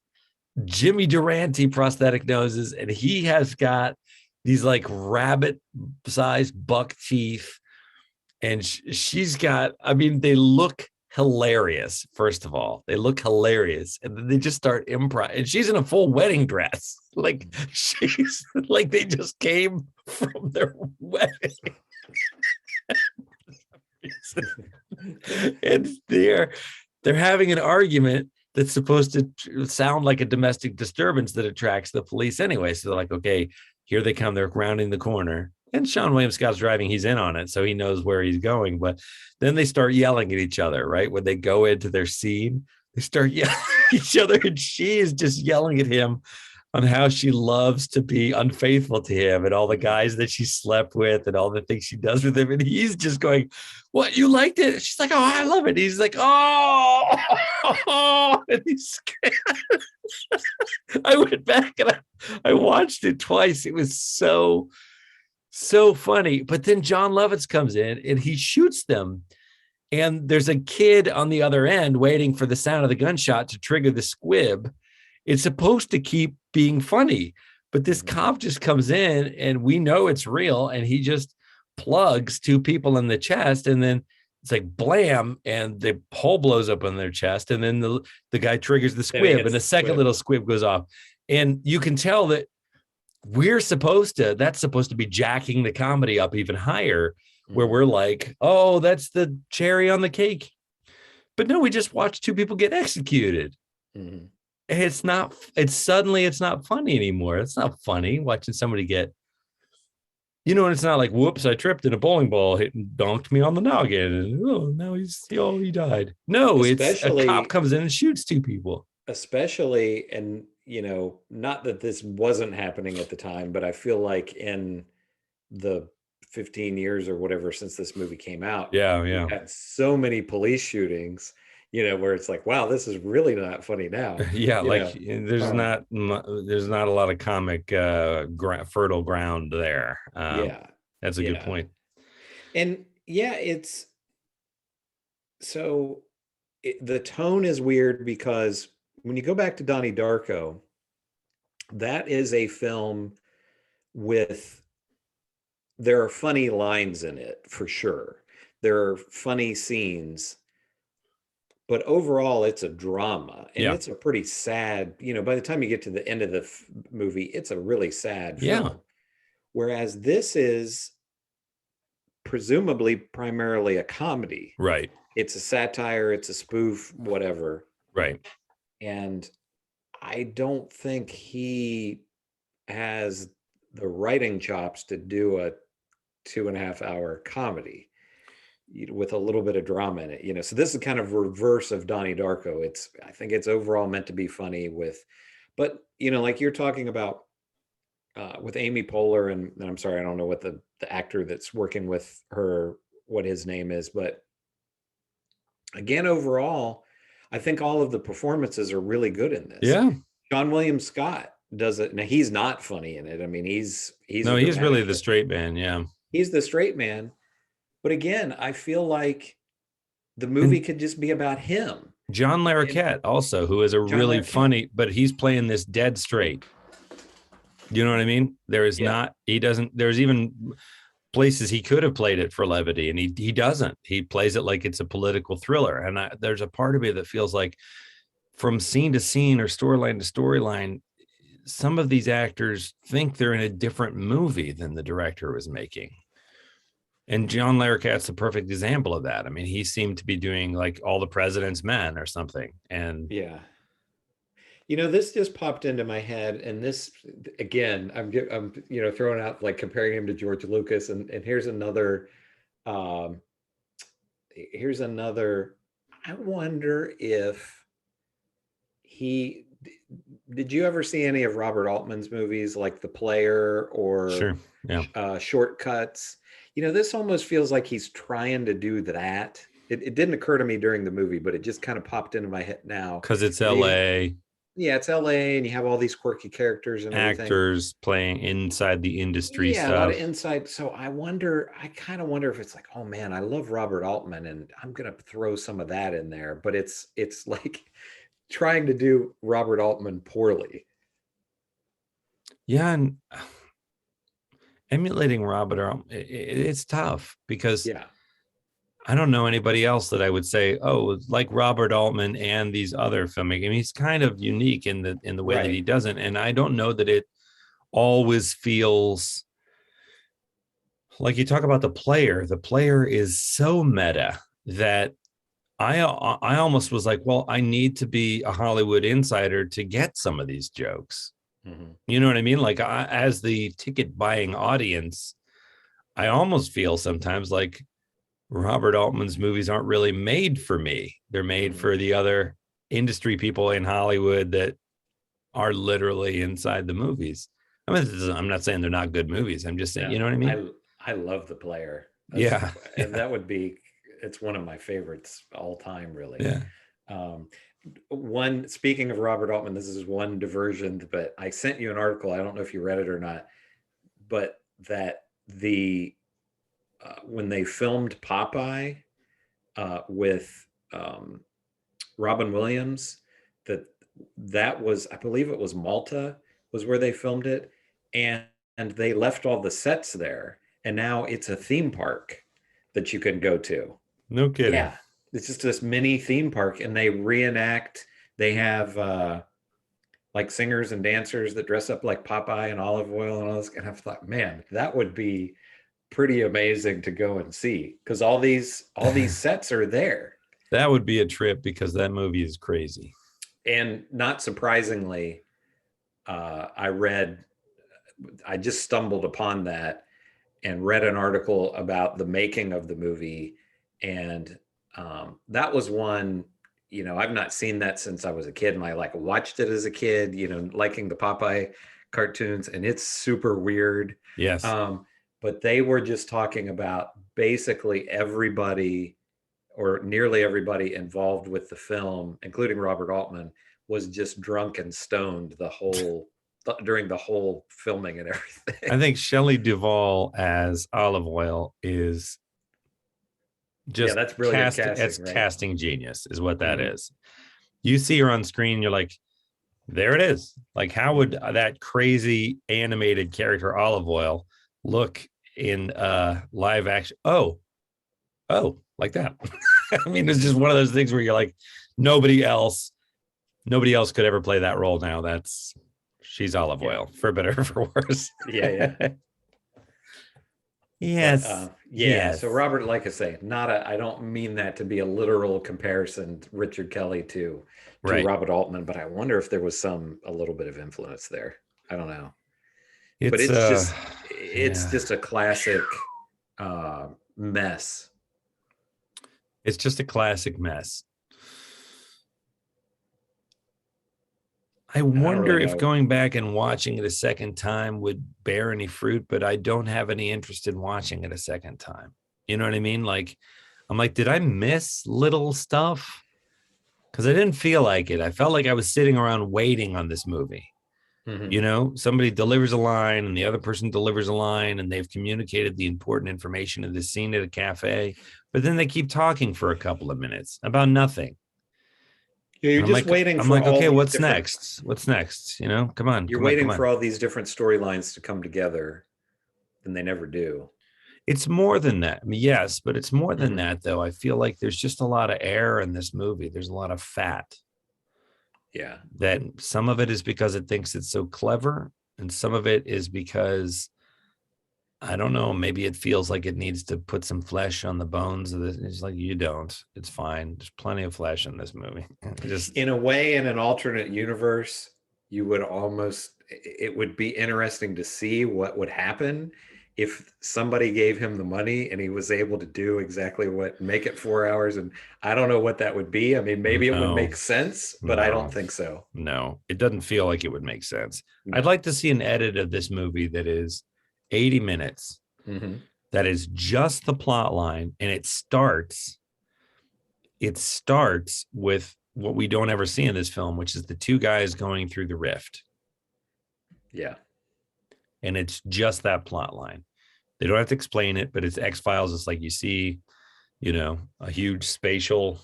Jimmy Durante prosthetic noses, and he has got these like rabbit-sized buck teeth, and she's got. I mean, they look hilarious. First of all, they look hilarious, and then they just start improv. And she's in a full wedding dress, like she's like they just came from their wedding. And they're having an argument that's supposed to sound like a domestic disturbance that attracts the police anyway. So they're like, okay, here they come. They're rounding the corner. And Seann William Scott's driving. He's in on it, so he knows where he's going. But then they start yelling at each other, right? When they go into their scene, they start yelling at each other. And she is just yelling at him on how she loves to be unfaithful to him and all the guys that she slept with and all the things she does with him. And he's just going, what, you liked it? She's like, oh, I love it. He's like, oh, and he's scared. I went back and I watched it twice. It was so funny. But then John Lovitz comes in and he shoots them. And there's a kid on the other end waiting for the sound of the gunshot to trigger the squib. It's supposed to keep being funny, but this cop just comes in and we know it's real. And he just plugs two people in the chest. And then it's like blam. And the hole blows up on their chest. And then the guy triggers the squib and the second little squib goes off. And you can tell that that's supposed to be jacking the comedy up even higher, where we're like, oh, that's the cherry on the cake. But no, we just watched two people get executed. Mm-hmm. It's not funny anymore. It's not funny watching somebody get, and it's not like, whoops, I tripped and a bowling ball hit and donked me on the noggin. And now he died. No, it's a cop comes in and shoots two people. Especially, and not that this wasn't happening at the time, but I feel like in the 15 years or whatever since this movie came out, we had so many police shootings, where it's like, wow, this is really not funny now. There's not a lot of comic fertile ground there. That's a good point. And it's so the tone is weird because when you go back to Donnie Darko, that is a film there are funny lines in it for sure. There are funny scenes, but overall it's a drama and it's a pretty sad, by the time you get to the end of the movie, it's a really sad film. Whereas this is presumably primarily a comedy. Right. It's a satire, it's a spoof, whatever. Right. And I don't think he has the writing chops to do a 2.5 hour comedy with a little bit of drama in it, so this is kind of reverse of Donnie Darko. I think it's overall meant to be funny but like you're talking about with Amy Poehler, and I'm sorry, I don't know what the actor that's working with her, what his name is, but again, overall, I think all of the performances are really good in this. Yeah. Seann William Scott does it. Now, he's not funny in it. I mean, he's really the straight man. Yeah. He's the straight man. But again, I feel like the movie could just be about him. John Larroquette also, who is really funny, but he's playing this dead straight. You know what I mean? There's even places he could have played it for levity, and he doesn't. He plays it like it's a political thriller. And there's a part of me that feels like from scene to scene or storyline to storyline, some of these actors think they're in a different movie than the director was making. And John Larroquette's the perfect example of that. I mean, he seemed to be doing like All the President's Men or something. And this just popped into my head, and this again, I'm throwing out like comparing him to George Lucas, and here's another. I wonder if did you ever see any of Robert Altman's movies like The Player or Sure. Yeah. Shortcuts? This almost feels like he's trying to do that. It didn't occur to me during the movie, but it just kind of popped into my head now. Because it's They, LA, yeah, it's LA, and you have all these quirky characters and everything. actors playing inside the industry Yeah, a lot of stuff. insight. So I kind of wonder if it's like, oh man, I love Robert Altman, and I'm gonna throw some of that in there. But it's like trying to do Robert Altman poorly. Yeah, and emulating Robert Altman, it's tough because Yeah. I don't know anybody else that I would say, oh, like Robert Altman and these other filmmakers. I mean, he's kind of unique in the way that he Right. does it, and I don't know that it always feels like you talk about the player. The player is so meta that I almost was like, well, I need to be a Hollywood insider to get some of these jokes. Mhm. You know what I mean? Like as the ticket buying audience, I almost feel sometimes like Robert Altman's movies aren't really made for me. They're made Mhm. for the other industry people in Hollywood that are literally inside the movies. I mean, I'm not saying they're not good movies. I'm just saying, Yeah, you know what I mean? I love The Player. That's Yeah. and Yeah. that would be it's one of my favorites all time, really. Yeah. Um, one speaking of Robert Altman, this is one diversion, but I sent you an article. I don't know if you read it or not, but that the when they filmed Popeye with Robin Williams, that that was, I believe it was Malta, was where they filmed it, and they left all the sets there, and now it's a theme park that you can go to. No kidding. Yeah, it's just this mini theme park, and they reenact. They have like singers and dancers that dress up like Popeye and Olive Oil and all this. And I thought, man, that would be pretty amazing to go and see because all these sets are there. That would be a trip because that movie is crazy. And not surprisingly, I read, I just stumbled upon that and read an article about the making of the movie. And that was one, I've not seen that since I was a kid. And I like watched it as a kid, liking the Popeye cartoons. And it's super weird. Yes. But they were just talking about basically everybody or nearly everybody involved with the film, including Robert Altman, was just drunk and stoned during the whole filming and everything. I think Shelley Duvall as Olive Oil is Yeah, just that's brilliant it's casting, right? casting genius is what that Mhm. is. You see her on screen, you're like, there it is. Like, how would that crazy animated character Olive Oil look in live action? Oh, like that. I mean, it's just one of those things where you're like, nobody else could ever play that role now. She's Olive Yeah. Oil, for better or for worse. Yeah. Yes. But, yes. So Robert, like I say, I don't mean that to be a literal comparison, Richard Kelly to Right. Robert Altman, but I wonder if there was a little bit of influence there. I don't know. But It's just a classic mess. It's just a classic mess. I wonder really if know. going back and watching it a second time would bear any fruit, but I don't have any interest in watching it a second time. You know what I mean? Like, I'm like, did I miss little stuff? Because I didn't feel like it. I felt like I was sitting around waiting on this movie. Mhm. Somebody delivers a line and the other person delivers a line and they've communicated the important information in the scene at a cafe, but then they keep talking for a couple of minutes about nothing. Yeah, you're I'm just like, waiting for all okay, these what's different. next? What's next? Come on, You're come on, come waiting for on. all these different storylines to come together, and they never do. It's more than that. I mean, yes, but it's more than Mhm. that, though. I feel like there's just a lot of air in this movie. There's a lot of fat. Yeah. That some of it is because it thinks it's so clever, and some of it is because I don't know. Maybe it feels like it needs to put some flesh on the bones of this. It's like you don't. It's fine. There's plenty of flesh in this movie. Just In a way, in an alternate universe, it would be interesting to see what would happen if somebody gave him the money and he was able to do exactly make it 4 hours. And I don't know what that would be. I mean, maybe it would make sense, but I don't think so. No, it doesn't feel like it would make sense. No. I'd like to see an edit of this movie that is 80 minutes. Mm-hmm. That is just the plot line, and it starts it starts with what we don't ever see in this film, which is the two guys going through the rift. Yeah. And it's just that plot line. They don't have to explain it, but it's X-Files. It's like you see, a huge spatial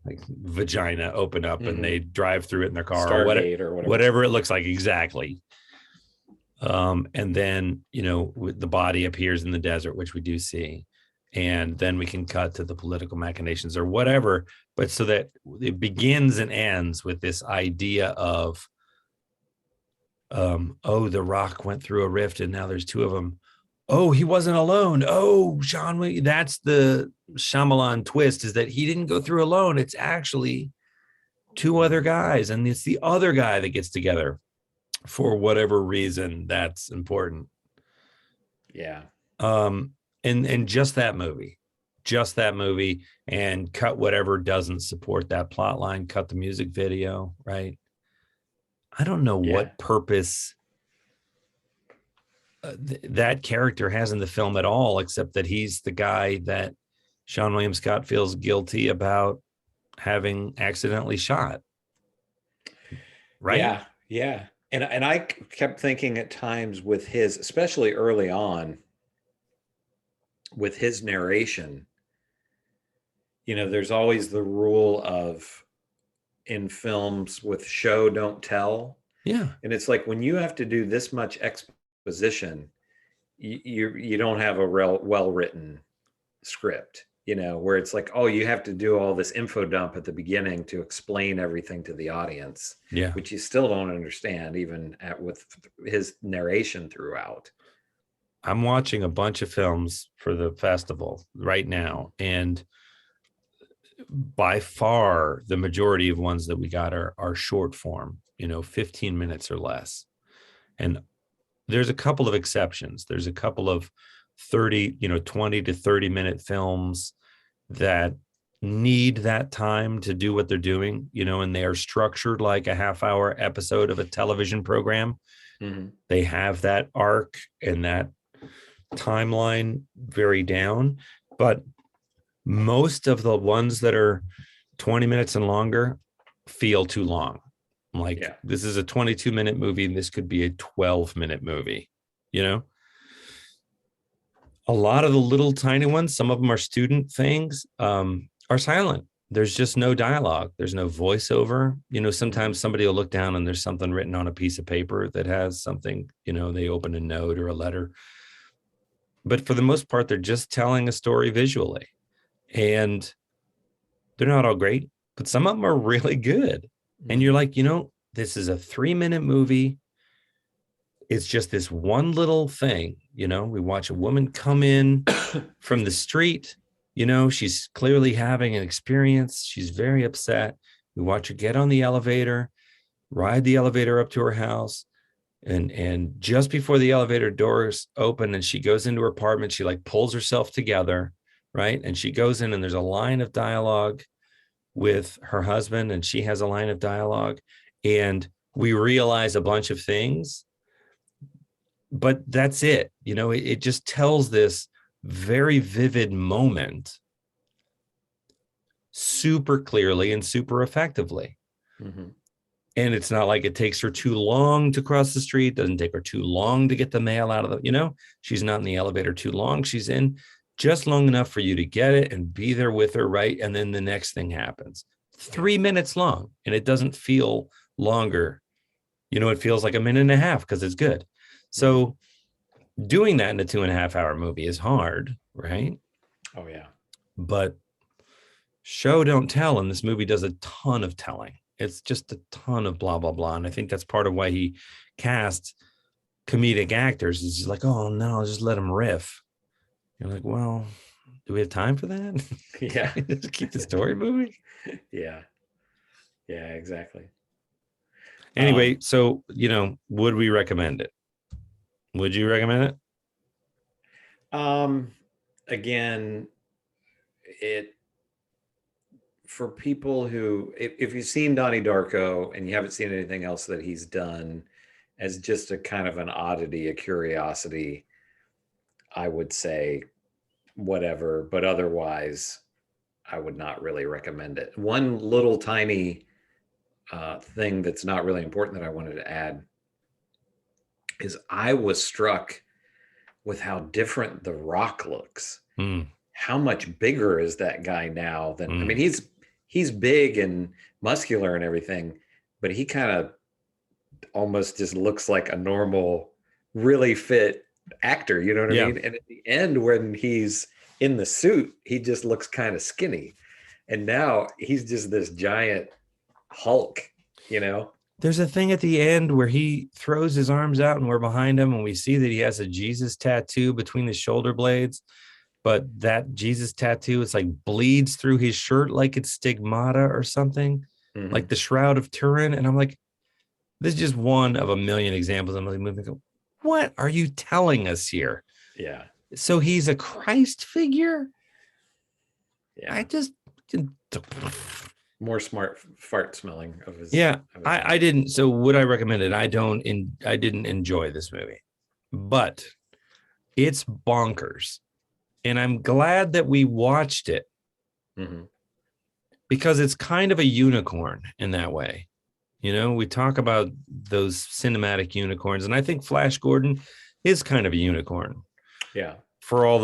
like vagina open up and they drive through it in their car, Stargate or whatever it looks like. Exactly. And then, the body appears in the desert, which we do see. And then we can cut to the political machinations or whatever. But so that it begins and ends with this idea of, the Rock went through a rift and now there's two of them. Oh, he wasn't alone. Oh, Seann, that's the Shyamalan twist, is that he didn't go through alone. It's actually two other guys, and it's the other guy that gets together for whatever reason that's important. Yeah. And just that movie, and cut whatever doesn't support that plot line, cut the music video, right? I don't know what purpose that character has in the film at all, except that he's the guy that Seann William Scott feels guilty about having accidentally shot. Right? Yeah. And I kept thinking at times with his, especially early on, with his narration, there's always the rule of, in films with show don't tell. Yeah. And it's like, when you have to do this much exposition, you don't have a well-written script, where it's like, oh, you have to do all this info dump at the beginning to explain everything to the audience, which you still don't understand, even with his narration throughout. I'm watching a bunch of films for the festival right now, and by far the majority of ones that we got are short form, 15 minutes or less. And there's a couple of exceptions. There's a couple of 20 to 30 minute films that need that time to do what they're doing, and they are structured like a half-hour episode of a television program. They have that arc and that timeline very down. But most of the ones that are 20 minutes and longer feel too long. This is a 22-minute movie, and this could be a 12-minute movie. A lot of the little tiny ones, some of them are student things, are silent. There's just no dialogue. There's no voiceover. Sometimes somebody will look down and there's something written on a piece of paper that has something, they open a note or a letter. But for the most part, they're just telling a story visually. And they're not all great, but some of them are really good. And you're like, this is a 3-minute movie. It's just this one little thing. We watch a woman come in from the street. She's clearly having an experience. She's very upset. We watch her get on the elevator, ride the elevator up to her house. And just before the elevator doors open and she goes into her apartment, she pulls herself together, right? And she goes in and there's a line of dialogue with her husband, and she has a line of dialogue, and we realize a bunch of things, but that's it. It just tells this very vivid moment super clearly and super effectively. And it's not like it takes her too long to cross the street. Doesn't take her too long to get the mail out of the, she's not in the elevator too long. She's in just long enough for you to get it and be there with her, right? And then the next thing happens. 3 minutes long, and it doesn't feel longer. It feels like a minute and a half because it's good. So doing that in a 2.5-hour movie is hard, right? Oh, yeah. But show don't tell, and this movie does a ton of telling. It's just a ton of blah, blah, blah. And I think that's part of why he cast comedic actors. Is like, oh, no, just let them riff. You're like, well, do we have time for that? Yeah. Just keep the story moving. Yeah, exactly. Anyway, so, would we recommend it? Would you recommend it? Again, for people who, if you've seen Donnie Darko and you haven't seen anything else that he's done as just a kind of an oddity, a curiosity, I would say whatever. But otherwise, I would not really recommend it. One little tiny thing that's not really important that I wanted to add is I was struck with how different The Rock looks. Mm, How much bigger is that guy now than I mean, mm. he's big and muscular and everything, but he kind of almost just looks like a normal, really fit actor. You know what I Yeah. mean? And at the end, when he's in the suit, he just looks kind of skinny. And now he's just this giant Hulk, you know? There's a thing at the end where he throws his arms out and we're behind him and we see that he has a Jesus tattoo between his shoulder blades. But that Jesus tattoo, it's like bleeds through his shirt like it's stigmata or something, like the Shroud of Turin. And I'm like, this is just one of a million examples. I'm like, moving. What are you telling us here? Yeah. So he's a Christ figure? Yeah. I just more smart fart smelling of his. Yeah, of his I didn't. So would I recommend it? I didn't enjoy this movie, but it's bonkers. And I'm glad that we watched it because it's kind of a unicorn in that way. You know, we talk about those cinematic unicorns, and I think Flash Gordon is kind of a unicorn. Yeah. For all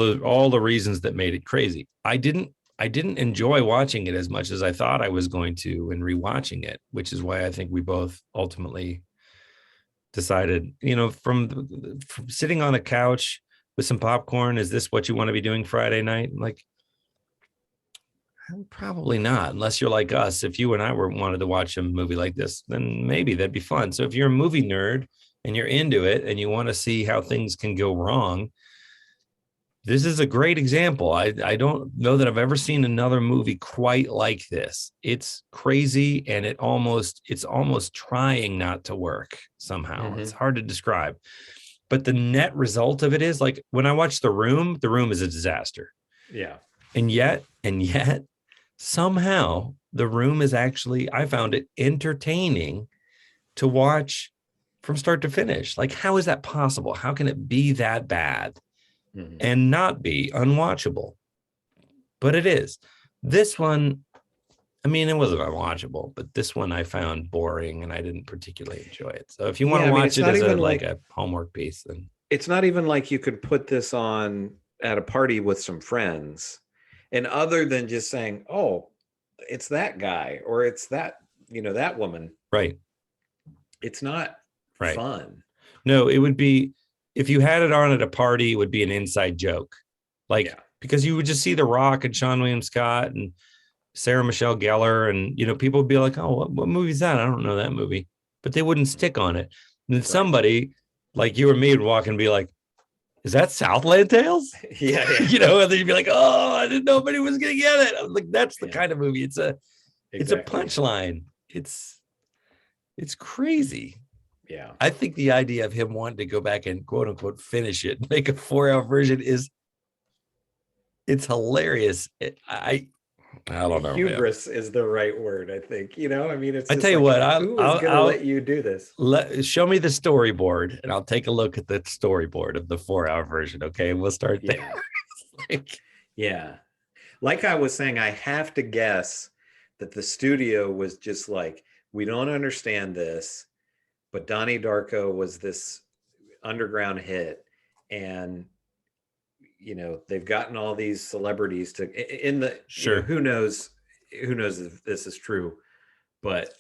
the reasons that made it crazy. I didn't enjoy watching it as much as I thought I was going to and rewatching it, which is why I think we both ultimately decided, you know, from sitting on a couch with some popcorn, is this what you want to be doing Friday night? Like, probably not, unless you're like us. If you and I wanted to watch a movie like this, then maybe that'd be fun. So if you're a movie nerd and you're into it and you want to see how things can go wrong, this is a great example. I don't know that I've ever seen another movie quite like this. It's crazy and it's almost trying not to work somehow. It's hard to describe. But the net result of it is, like, when I watch The Room is a disaster. Yeah. And yet somehow The Room is actually, I found it entertaining to watch from start to finish. Like, how is that possible? How can it be that bad and not be unwatchable? But it is. This one, I mean, it wasn't unwatchable, but this one I found boring and I didn't particularly enjoy it. So if you want to watch it as a homework piece, then it's not even like you could put this on at a party with some friends, and other than just saying, oh, it's that guy or it's that, you know, that woman. Right. It's not fun. No, it would be, if you had it on at a party, it would be an inside joke. Like, because you would just see The Rock and Seann William Scott and Sarah Michelle Gellar, and, you know, people would be like, oh, what movie is that? I don't know that movie. But they wouldn't stick on it. And then somebody like you or me would walk and be like, is that Southland Tales? Yeah. You know, and then you'd be like, oh, I didn't know anybody was gonna get it. I was like, that's the kind of movie. It's a punchline. It's crazy. Yeah. I think the idea of him wanting to go back and quote unquote finish it, make a 4-hour version, it's hilarious. I don't know. Hubris is the right word, I think. You know, I mean, it's. I tell you what, who is going to let you do this? Show me the storyboard, and I'll take a look at the storyboard of the 4-hour version. Okay, we'll start there. Yeah, like I was saying, I have to guess that the studio was just like, we don't understand this, but Donnie Darko was this underground hit, and, you know, they've gotten all these celebrities to in the you know, who knows if this is true, but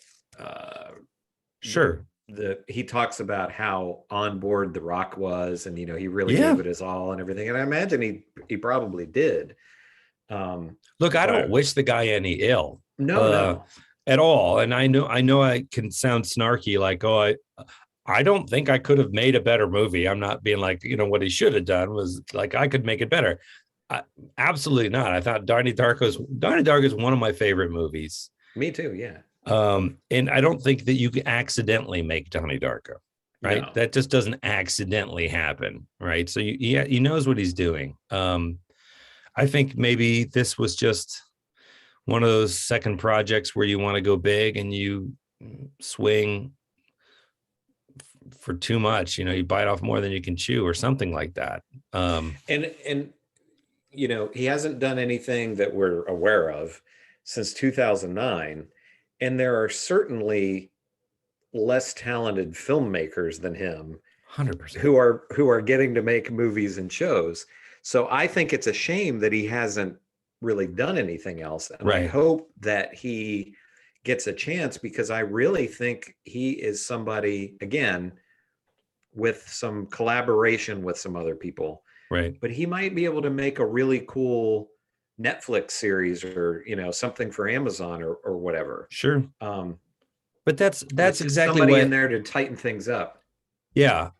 he talks about how on board The Rock was, and, you know, he really gave it his all and everything, and I imagine he probably did. Look, I don't wish the guy any ill, no at all, and I know I can sound snarky, like, oh, I don't think I could have made a better movie. I'm not being like, you know, what he should have done was like, I could make it better. Absolutely not. I thought Donnie Darko is one of my favorite movies. Me too. Yeah. And I don't think that you can accidentally make Donnie Darko, right? No. That just doesn't accidentally happen, right? So he knows what he's doing. I think maybe this was just one of those second projects where you want to go big and you swing for too much, you know, you bite off more than you can chew or something like that. And he hasn't done anything that we're aware of since 2009. And there are certainly less talented filmmakers than him 100%. who are getting to make movies and shows. So I think it's a shame that he hasn't really done anything else. And I Right. hope that he gets a chance, because I really think he is somebody, again, with some collaboration with some other people, Right. but he might be able to make a really cool Netflix series, or something for Amazon, or whatever. Sure. But that's It's just exactly somebody what, in there to tighten things up. yeah,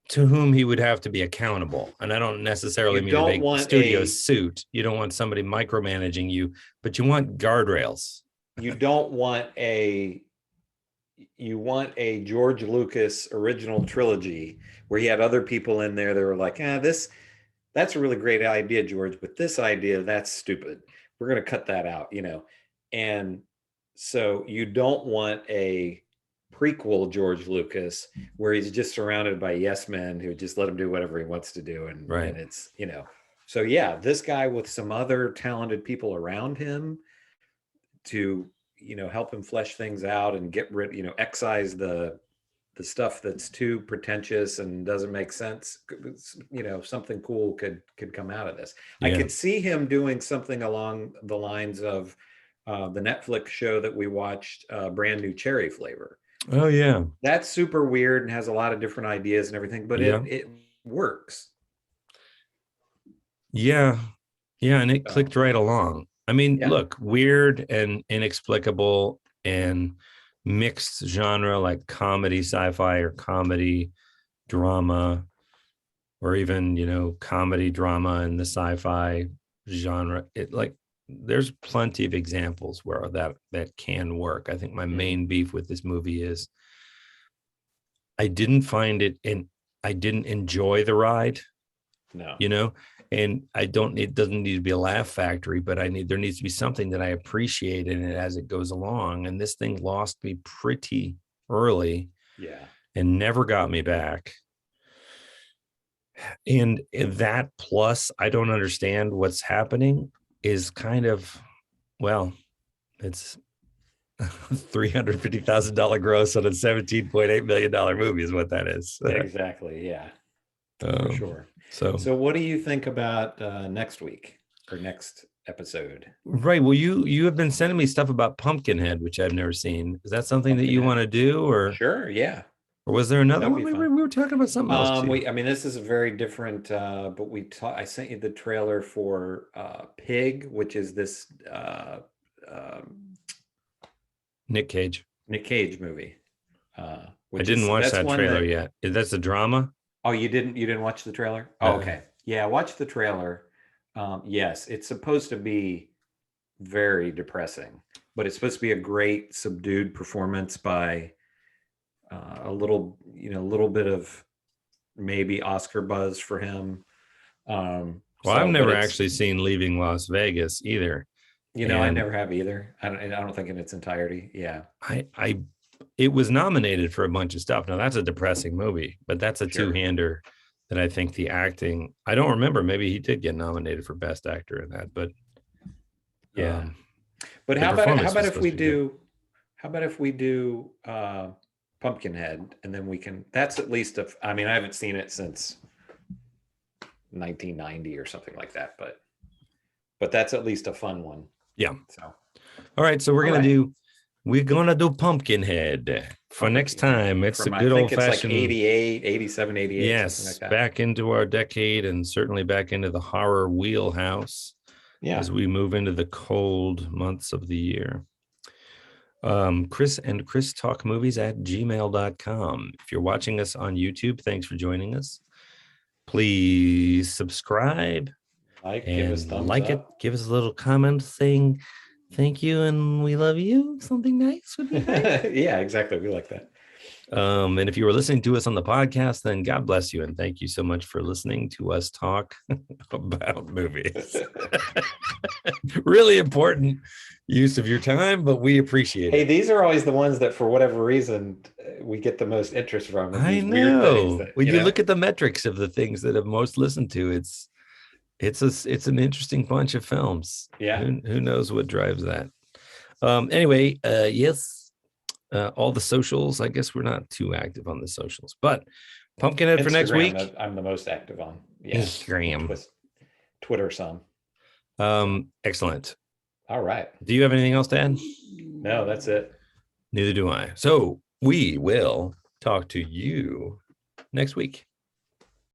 to whom he would have to be accountable. And I don't necessarily You mean a don't big want studio suit. You don't want somebody micromanaging you, but you want guardrails. You don't want you want a George Lucas original trilogy where he had other people in there that were like, that's a really great idea, George, but this idea, that's stupid. We're going to cut that out, And so you don't want a prequel George Lucas where he's just surrounded by yes men who just let him do whatever he wants to do. And, Right. and it's, so yeah, this guy with some other talented people around him to, help him flesh things out and get rid, excise the stuff that's too pretentious and doesn't make sense. Something cool could come out of this. Yeah. I could see him doing something along the lines of the Netflix show that we watched, Brand New Cherry Flavor. Oh yeah. That's super weird and has a lot of different ideas and everything, but Yeah. it works. Yeah. Yeah. And it clicked right along. I mean, Yeah. look, weird and inexplicable and mixed genre, like comedy, sci-fi, or comedy, drama, or even, comedy, drama and the sci-fi genre. There's plenty of examples where that can work. I think my main beef with this movie is I didn't find it, and I didn't enjoy the ride. No. And it doesn't need to be a laugh factory, but there needs to be something that I appreciate in it as it goes along. And this thing lost me pretty early. Yeah. And never got me back. And that, plus I don't understand what's happening, is kind of, well, it's $350,000 gross on a $17.8 million movie is what that is. Exactly. Yeah. For sure. So what do you think about next week or next episode? Right. Well, you have been sending me stuff about Pumpkinhead, which I've never seen. Is that something that you want to do, or? Sure. Yeah. Or was there another one? We were talking about something else too. This is a very different, but I sent you the trailer for Pig, which is this Nick Cage movie. I didn't watch that trailer yet. That's a drama? Oh, you didn't watch the trailer? Oh, okay. Yeah, watch the trailer. Yes, it's supposed to be very depressing, but it's supposed to be a great subdued performance by a little bit of maybe Oscar buzz for him. I've never actually seen Leaving Las Vegas either. I never have either. I don't think in its entirety. Yeah. It was nominated for a bunch of stuff. Now that's a depressing movie, but that's a two-hander that I think the acting, I don't remember. Maybe he did get nominated for Best Actor in that, but yeah. But how about if we do Pumpkinhead, and then we can, that's at least I haven't seen it since 1990 or something like that, but that's at least a fun one. Yeah. So, all right. So we're going to do Pumpkinhead for next time. It's a good old fashioned, it's like 88, 87, 88. Yes. Like that. Back into our decade, and certainly back into the horror wheelhouse. Yeah. As we move into the cold months of the year. Chris and Chris Talk Movies at gmail.com. If you're watching us on YouTube, thanks for joining us. Please subscribe. Give us thumbs up. It. Give us a little comment saying thank you and we love you. Something nice would be nice. Yeah, exactly. We like that. And if you were listening to us on the podcast, then God bless you and thank you so much for listening to us talk about movies. Really important use of your time, but we appreciate it. Hey, these are always the ones that, for whatever reason, we get the most interest from. I know. When you look at the metrics of the things that have most listened to, it's it's an interesting bunch of films. Yeah. Who knows what drives that? Anyway, yes. All the socials. I guess we're not too active on the socials, but Pumpkinhead for next week. I'm the most active on. Yeah. Instagram. Twitter some. Excellent. All right. Do you have anything else to add? No, that's it. Neither do I. So we will talk to you next week.